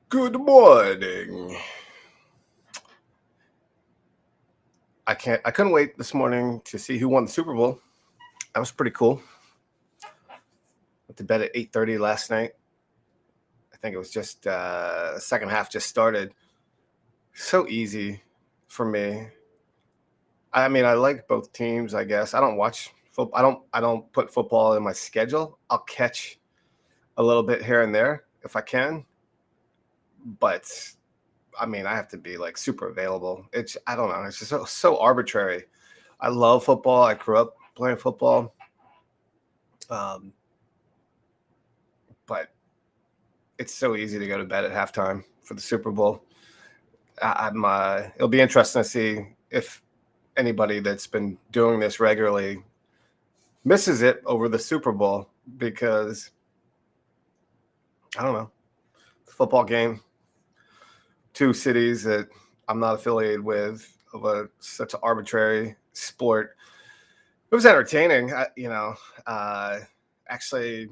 Good morning. I couldn't wait this morning to see who won the Super Bowl. That was pretty cool. Went to bed at 8:30 last night. I think it was just the second half just started. So easy for me. I mean, I like both teams, I guess. I don't watch football. I don't put football in my schedule. I'll catch a little bit here and there if I can, but I mean, I have to be like super available. I don't know. It's just so arbitrary. I love football. I grew up playing football. Um, but it's so easy to go to bed at halftime for the Super Bowl. It'll be interesting to see if anybody that's been doing this regularly misses it over the Super Bowl because I don't know, the football game, two cities that I'm not affiliated with, such an arbitrary sport. It was entertaining. Uh, actually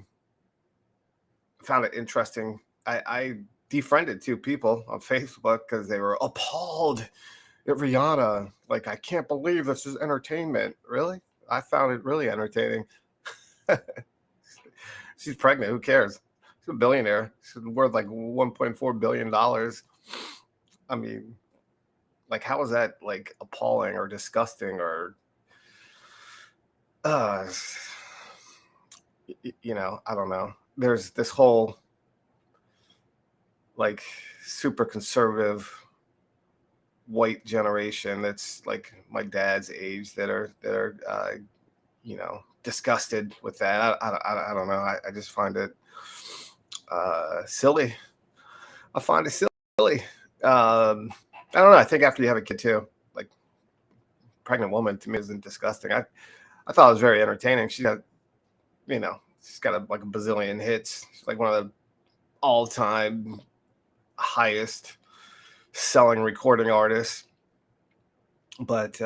found it interesting. I defriended two people on Facebook because they were appalled at Rihanna. Like, I can't believe this is entertainment. Really? I found it really entertaining. She's pregnant. Who cares? She's a billionaire. She's worth like $1.4 billion. I mean, like, how is that like appalling or disgusting or uh I don't know. There's this whole like super conservative white generation that's like my dad's age that are disgusted with that. I don't know. I just find it silly. I find it silly. I don't know. I think after you have a kid too, like pregnant woman to me isn't disgusting. I thought it was very entertaining. She's got like a bazillion hits. She's like one of the all time highest selling recording artists. But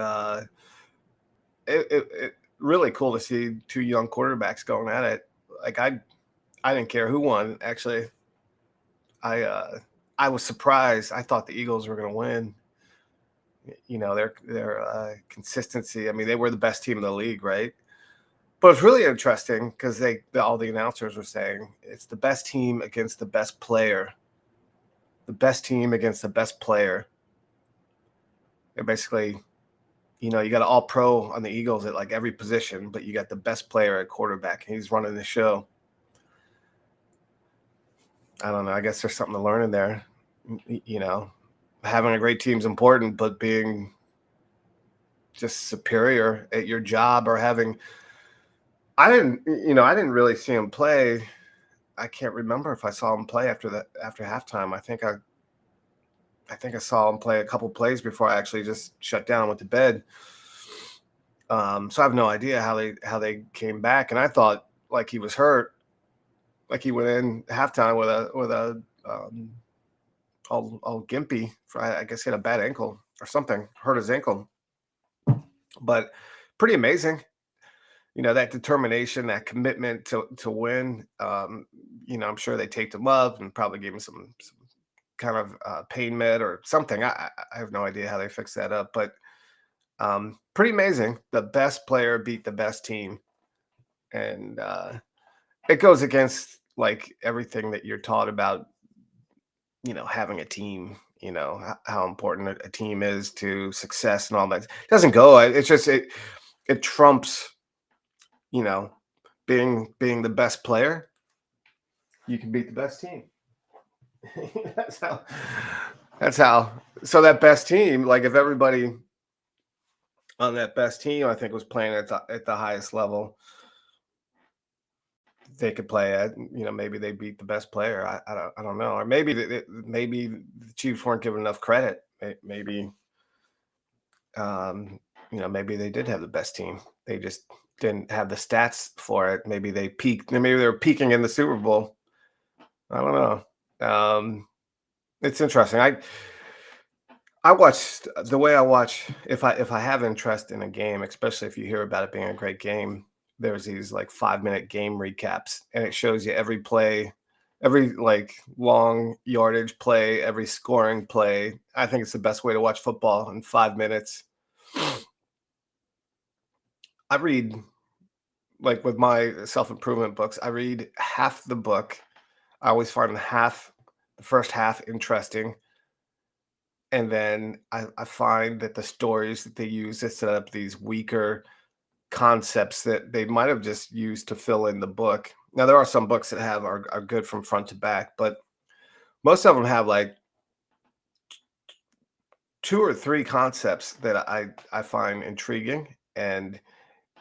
it really cool to see two young quarterbacks going at it. Like I didn't care who won. Actually, I uh, I was surprised. I thought the Eagles were going to win. Their consistency. I mean, they were the best team in the league, right? But it's really interesting because all the announcers were saying it's the best team against the best player, the best team against the best player. They're basically, you got an all pro on the Eagles at like every position, but you got the best player at quarterback, and he's running the show. I don't know. I guess there's something to learn in there. You know, having a great team is important, but being just superior at your job or having, I didn't really see him play. I can't remember if I saw him play after halftime. I think I saw him play a couple plays before I actually just shut down and went to bed. So I have no idea how they came back, and I thought like he was hurt, like he went in halftime with a all gimpy. I guess he had a bad ankle or something, hurt his ankle. But pretty amazing, that determination, that commitment to win. I'm sure they taped him up and probably gave him some kind of pain med or something. I have no idea how they fixed that up, but pretty amazing. The best player beat the best team, and it goes against like everything that you're taught about, having a team. How important a team is to success and all that. It doesn't go. It's just it trumps, you know, being the best player. You can beat the best team. that's how. That's how. So that best team, like if everybody on that best team, I think was playing at the highest level they could play at. Maybe they beat the best player. I don't know. Or maybe the Chiefs weren't given enough credit. Maybe maybe they did have the best team. They just didn't have the stats for it. Maybe they peaked. Maybe they were peaking in the Super Bowl. I don't know. It's interesting. I watch the way I watch if I have interest in a game, especially if you hear about it being a great game. There's these like 5-minute game recaps, and it shows you every play, every like long yardage play, every scoring play. I think it's the best way to watch football in 5 minutes. I read like with my self improvement books. I read half the book. I always find the first half interesting, and then I find that the stories that they use to set up these weaker concepts that they might have just used to fill in the book. Now there are some books that are good from front to back, but most of them have like two or three concepts that I find intriguing, and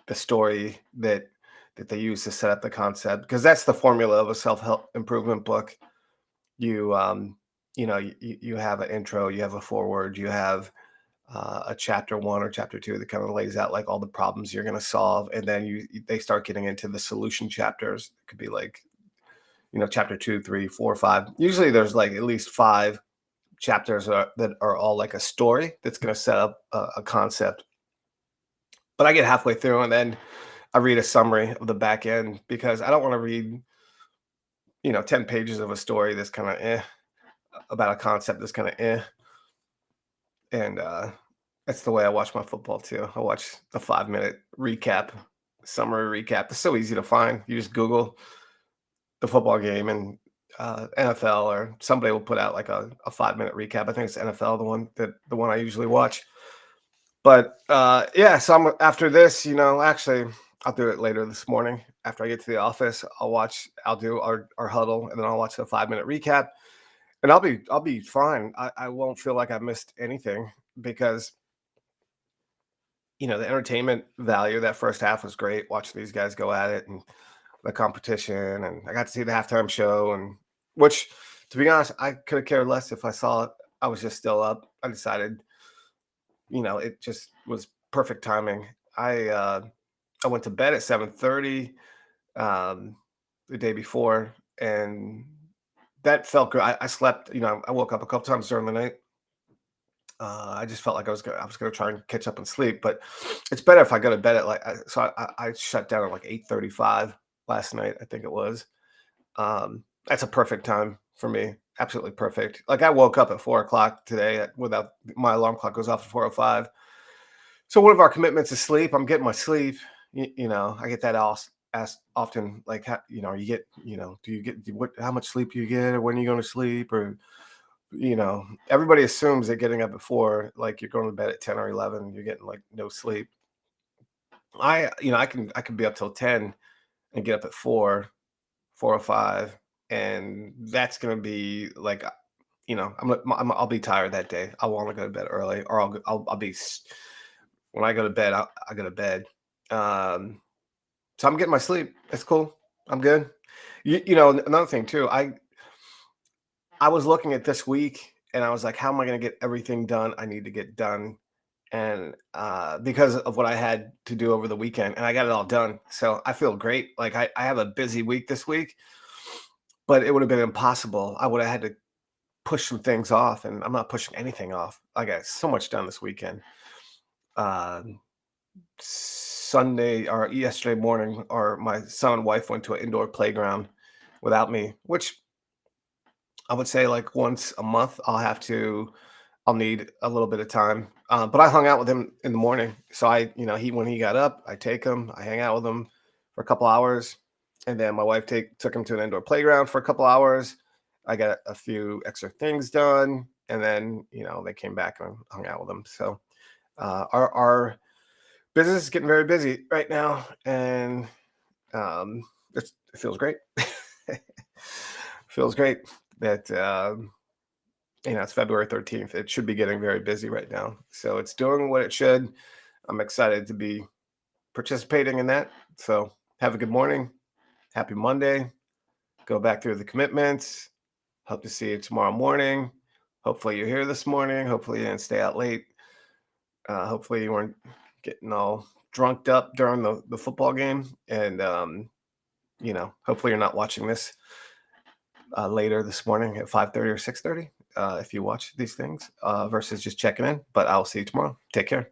the story that they use to set up the concept, because that's the formula of a self-help improvement book. You you have an intro, you have a forward, you have a chapter one or chapter two that kind of lays out like all the problems you're going to solve, and then they start getting into the solution chapters. It could be like chapter two, three, four, five. Usually there's like at least five chapters that are all like a story that's going to set up a concept. But I get halfway through and then I read a summary of the back end, because I don't want to read 10 pages of a story that's kind of about a concept that's kind of and that's the way I watch my football too. I watch the 5 minute recap, summary recap. It's so easy to find. You just Google the football game, and NFL, or somebody will put out like a 5 minute recap. I think it's NFL, the one I usually watch. But yeah, so after this, actually I'll do it later this morning after I get to the office. I'll do our huddle, and then I'll watch a 5 minute recap, and I'll be fine. I won't feel like I missed anything, because the entertainment value of that first half was great. Watching these guys go at it, and the competition, and I got to see the halftime show, and which, to be honest, I could have cared less if I saw it. I was just still up. I decided, it just was perfect timing. I went to bed at 7:30 um, the day before, and that felt good. I slept. I woke up a couple times during the night. I just felt like I was gonna try and catch up and sleep, but it's better if I go to bed at I shut down at like 8:35 last night, I think it was. That's a perfect time for me. Absolutely perfect. Like, I woke up at 4 o'clock today without my alarm clock goes off at 4:05. So one of our commitments is sleep. I'm getting my sleep. I get that asked often, like, do you get how much sleep you get, or when are you going to sleep, or everybody assumes that getting up at 4, like you're going to bed at 10 or 11, you're getting like no sleep. I can be up till 10 and get up at 4 or 5, and that's gonna be like, I'll be tired that day. I want to go to bed early, or I'll be when I go to bed. I go to bed. Um, so I'm getting my sleep. It's cool. I'm good. Another thing too. I was looking at this week, and I was like, how am I going to get everything done I need to get done? And because of what I had to do over the weekend, and I got it all done. So I feel great. Like, I have a busy week this week, but it would have been impossible. I would have had to push some things off, and I'm not pushing anything off. I got so much done this weekend. Um, Sunday or yesterday morning, or my son and wife went to an indoor playground without me, which I would say like once a month I'll need a little bit of time. But I hung out with him in the morning. So when he got up, I take him, I hang out with him for a couple hours. And then my wife took him to an indoor playground for a couple hours. I got a few extra things done. And then, they came back and I hung out with them. So our business is getting very busy right now. And it feels great. Feels great that, it's February 13th. It should be getting very busy right now. So it's doing what it should. I'm excited to be participating in that. So have a good morning. Happy Monday. Go back through the commitments. Hope to see you tomorrow morning. Hopefully you're here this morning. Hopefully you didn't stay out late. Hopefully you weren't getting all drunked up during the football game. And, hopefully you're not watching this later this morning at 5:30 or 6:30. If you watch these things versus just checking in. But I'll see you tomorrow. Take care.